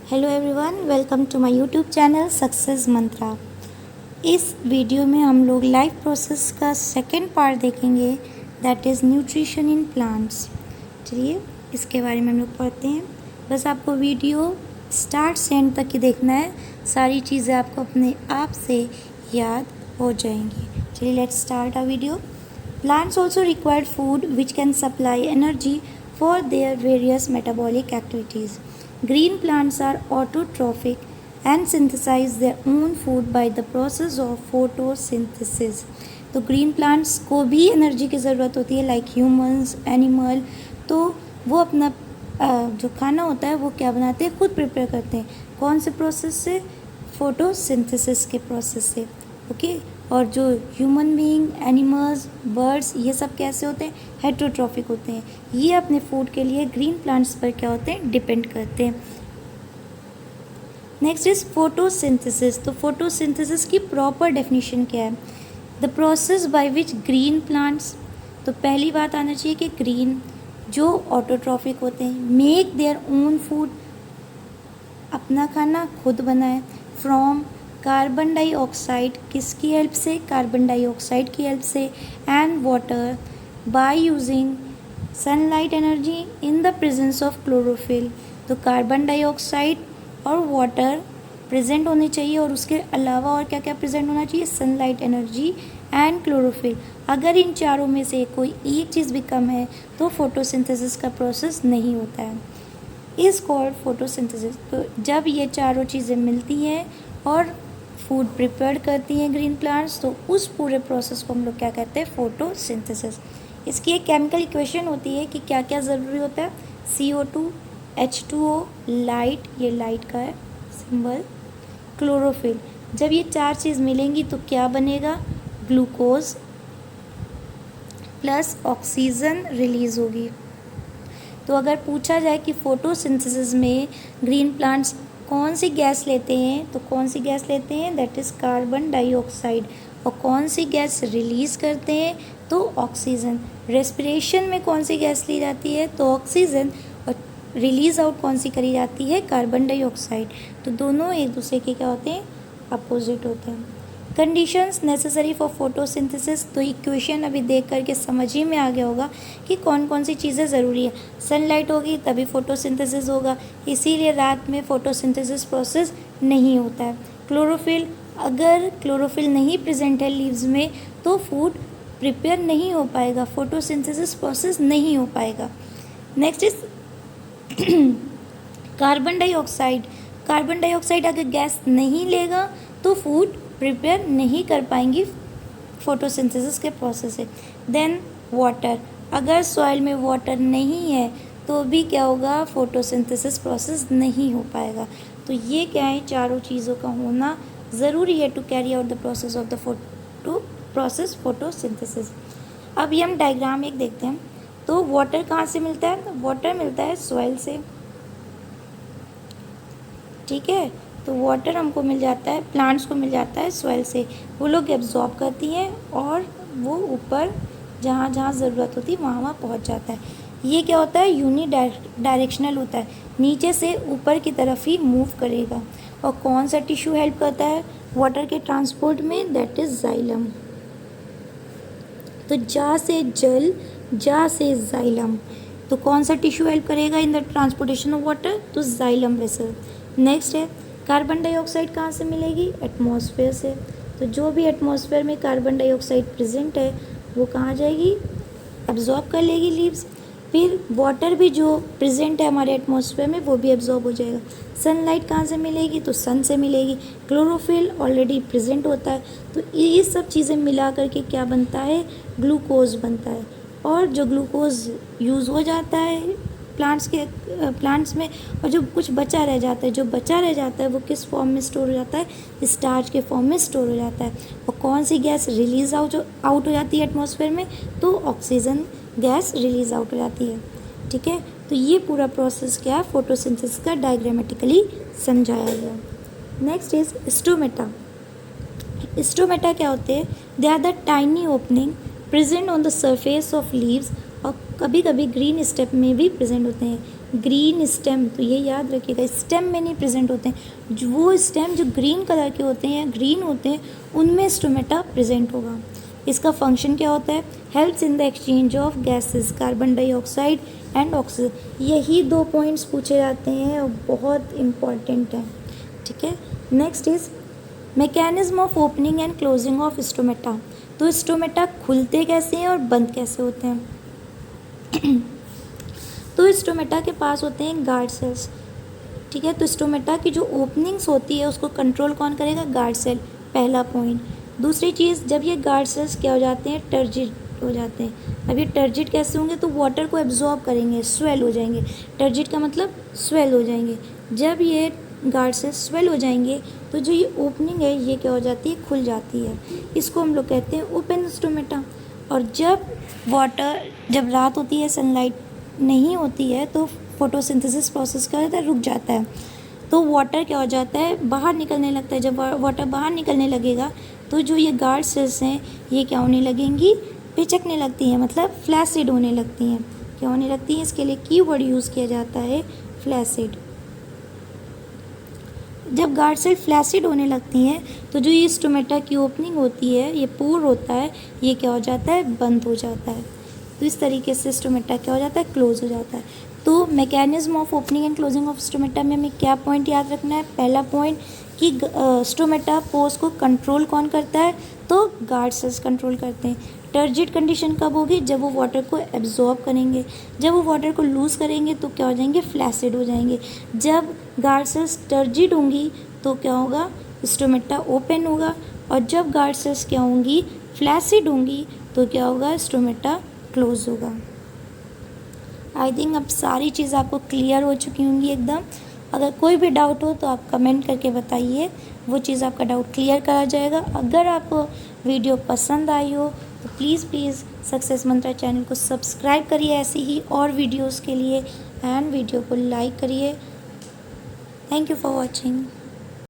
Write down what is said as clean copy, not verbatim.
Hello everyone, welcome to my YouTube channel success Mantra. इस video में हम लोग लाइफ प्रोसेस का सेकंड पार्ट देखेंगे, that is nutrition in plants. चलिए इसके बारे में हम लोग पढ़ते हैं। बस आपको वीडियो स्टार्ट से एंड तक ही देखना है, सारी चीज़ें आपको अपने आप से याद हो जाएंगी। चलिए let's start our video. Plants also require food which can supply energy for their various metabolic activities. Green plants are autotrophic and synthesize their own food by the process of photosynthesis. तो green plants को भी energy की ज़रूरत होती है, like humans, animal. तो वो अपना जो खाना होता है वो क्या बनाते हैं, खुद प्रिपेयर करते हैं। कौन से प्रोसेस से? फोटोसिंथेसिस के प्रोसेस से। ओके और जो ह्यूमन बीइंग, एनिमल्स, बर्ड्स, ये सब कैसे होते हैं? हेटरोट्रॉफिक होते हैं। ये अपने फूड के लिए ग्रीन प्लांट्स पर क्या होते हैं? डिपेंड करते हैं। Next is photosynthesis. तो फोटोसिंथेसिस की प्रॉपर डेफिनेशन क्या है? The process by which green plants, तो पहली बात आना चाहिए कि ग्रीन जो ऑटोट्रॉफिक होते हैं, मेक देयर ओन फूड, अपना खाना खुद बनाए, फ्रॉम कार्बन डाइऑक्साइड, किसकी हेल्प से? कार्बन डाइऑक्साइड की हेल्प से, and water by using sunlight energy in the presence of chlorophyll. तो कार्बन डाइऑक्साइड और वाटर प्रेजेंट होने चाहिए, और उसके अलावा और क्या क्या प्रेजेंट होना चाहिए? Sunlight energy and chlorophyll. अगर इन चारों में से कोई एक चीज़ भी कम है तो फोटोसिंथेसिस का प्रोसेस नहीं होता है, इज़ कॉल्ड फोटोसिंथेसिस। तो जब ये चारों चीज़ें मिलती हैं और फूड प्रिपेयर करती हैं ग्रीन प्लांट्स, तो उस पूरे प्रोसेस को हम लोग क्या कहते हैं? फोटोसिंथेसिस। इसकी एक केमिकल इक्वेशन होती है कि क्या क्या ज़रूरी होता है? CO2, H2O, लाइट, ये लाइट का है सिंबल, क्लोरोफिल। जब ये चार चीज़ मिलेंगी तो क्या बनेगा? ग्लूकोज प्लस ऑक्सीजन रिलीज़ होगी। तो अगर पूछा जाए कि फोटोसिंथेसिस में ग्रीन प्लांट्स कौन सी गैस लेते हैं, तो कौन सी गैस लेते हैं? That is carbon dioxide. और कौन सी गैस रिलीज़ करते हैं? तो ऑक्सीजन। रेस्पिरेशन में कौन सी गैस ली जाती है? तो ऑक्सीजन। और रिलीज़ आउट कौन सी करी जाती है? Carbon dioxide. तो दोनों एक दूसरे के क्या होते हैं? अपोजिट होते हैं। Conditions necessary for photosynthesis. तो इक्वेशन अभी देख करके समझ ही में आ गया होगा कि कौन कौन सी चीज़ें ज़रूरी है। सनलाइट होगी तभी फोटोसिंथेसिस होगा, इसीलिए रात में फोटोसिंथेसिस प्रोसेस नहीं होता है। क्लोरोफिल, अगर क्लोरोफिल नहीं प्रेजेंट है लीव्स में तो फूड प्रिपेयर नहीं हो पाएगा, फोटोसिंथेसिस प्रोसेस नहीं हो पाएगा। Next is carbon dioxide. Carbon dioxide अगर गैस नहीं लेगा तो फूड प्रिपेयर नहीं कर पाएंगी फोटोसिंथेसिस के प्रोसेस से। देन वाटर, अगर सॉइल में वाटर नहीं है तो भी क्या होगा? फोटोसिंथेसिस प्रोसेस नहीं हो पाएगा। तो ये क्या है? चारों चीज़ों का होना ज़रूरी है to carry out the process of the photosynthesis. अब ये हम डायग्राम एक देखते हैं। तो वाटर कहाँ से मिलता है? वाटर मिलता है सॉइल से, ठीक है। तो वाटर हमको मिल जाता है, प्लांट्स को मिल जाता है सॉइल से। वो लोग एब्जॉर्ब करती हैं और वो ऊपर जहाँ जहाँ ज़रूरत होती है वहाँ वहाँ पहुँच जाता है। ये क्या होता है? डायरेक्शनल होता है, नीचे से ऊपर की तरफ ही मूव करेगा। और कौन सा टिश्यू हेल्प करता है वाटर के ट्रांसपोर्ट में? That is xylem. तो जा से जल, जा से जाइलम। तो कौन सा टिश्यू हेल्प करेगा in the transportation of water? तो जाइलम वेसल। नेक्स्ट है कार्बन डाइऑक्साइड कहाँ से मिलेगी? एटमॉस्फेयर से। तो जो भी एटमॉस्फेयर में कार्बन डाइऑक्साइड प्रेजेंट है वो कहाँ जाएगी? एब्जॉर्ब कर लेगी लीव्स। फिर वाटर भी जो प्रेजेंट है हमारे एटमॉस्फेयर में वो भी एब्जॉर्ब हो जाएगा। सनलाइट कहाँ से मिलेगी? तो सन से मिलेगी। क्लोरोफिल ऑलरेडी प्रेजेंट होता है। तो ये सब चीज़ें मिला करके क्या बनता है? ग्लूकोज बनता है। और जो ग्लूकोज यूज़ हो जाता है प्लांट्स में, और जो कुछ बचा रह जाता है, जो बचा रह जाता है वो किस फॉर्म में स्टोर हो जाता है? स्टार्च के फॉर्म में स्टोर हो जाता है। और कौन सी गैस रिलीज आउट हो जाती है एटमॉस्फेयर में? तो ऑक्सीजन गैस रिलीज आउट हो जाती है, ठीक है। तो ये पूरा प्रोसेस क्या है? फोटोसिंथेसिस का डायग्रामेटिकली समझाया गया। Next is stomata. स्टोमेटा क्या होते हैं? They are the tiny opening present on the surface of leaves, और कभी कभी ग्रीन स्टेप में भी प्रेजेंट होते हैं। ग्रीन स्टेम, तो ये याद रखिएगा स्टेम में नहीं प्रेजेंट होते हैं, जो वो स्टेम जो ग्रीन कलर के होते हैं या ग्रीन होते हैं उनमें स्टोमेटा प्रेजेंट होगा। इसका फंक्शन क्या होता है? Helps in the exchange of gases, carbon dioxide and oxygen. यही 2 पॉइंट्स पूछे जाते हैं और बहुत इम्पॉर्टेंट है, ठीक है। Next is mechanism of opening and closing of stomata. तो स्टोमेटा खुलते कैसे हैं और बंद कैसे होते हैं? तो स्टोमेटा के पास होते हैं गार्ड सेल्स, ठीक है। तो स्टोमेटा की जो ओपनिंग्स होती है उसको कंट्रोल कौन करेगा? गार्ड सेल, पहला पॉइंट। दूसरी चीज़, जब ये गार्ड सेल्स क्या हो जाते हैं? टर्जिड हो जाते हैं। अब ये टर्जिड कैसे होंगे? तो वाटर को एब्जॉर्ब करेंगे, स्वेल हो जाएंगे। टर्जिड का मतलब स्वेल हो जाएंगे। जब ये गार्ड सेल्स स्वेल हो जाएंगे तो जो ये ओपनिंग है ये क्या हो जाती है? खुल जाती है। इसको हम लोग कहते हैं ओपन स्टोमेटा। और जब रात होती है, सनलाइट नहीं होती है, तो फोटोसिंथेसिस प्रोसेस क्या होता है? रुक जाता है। तो वाटर क्या हो जाता है? बाहर निकलने लगता है। जब वाटर बाहर निकलने लगेगा तो जो ये गार्ड सेल्स हैं ये क्या होने लगेंगी? पिचकने लगती हैं, मतलब फ्लैसिड होने लगती हैं। क्या होने लगती हैं? इसके लिए कीवर्ड यूज़ किया जाता है फ्लैसिड। जब गार्ड सेल फ्लैसिड होने लगती हैं तो जो ये स्टोमेटा की ओपनिंग होती है, ये पोर होता है, ये क्या हो जाता है? बंद हो जाता है। तो इस तरीके से स्टोमेटा क्या हो जाता है? क्लोज हो जाता है। तो mechanism of opening and closing of stomata में हमें क्या पॉइंट याद रखना है? पहला पॉइंट कि स्टोमेटा पोर्स को कंट्रोल कौन करता है? तो गार्ड सेल्स कंट्रोल करते हैं। टर्जिड कंडीशन कब होगी? जब वो वाटर को एब्जॉर्ब करेंगे। जब वो वाटर को लूज़ करेंगे तो क्या हो जाएंगे? फ्लैसिड हो जाएंगे। जब गार्ड सेल्स टर्जिड होंगी तो क्या होगा? स्टोमेटा ओपन होगा। और जब गार्ड सेल्स क्या होंगी? फ्लैसिड होंगी तो क्या होगा? स्टोमेटा क्लोज होगा। आई थिंक अब सारी चीज़ आपको क्लियर हो चुकी होंगी एकदम। अगर कोई भी डाउट हो तो आप कमेंट करके बताइए, वो चीज़ आपका डाउट क्लियर करा जाएगा। अगर आपको वीडियो पसंद आई हो तो प्लीज़ सक्सेस मंत्रा चैनल को सब्सक्राइब करिए ऐसी ही और वीडियोस के लिए, एंड वीडियो को लाइक करिए। Thank you for watching.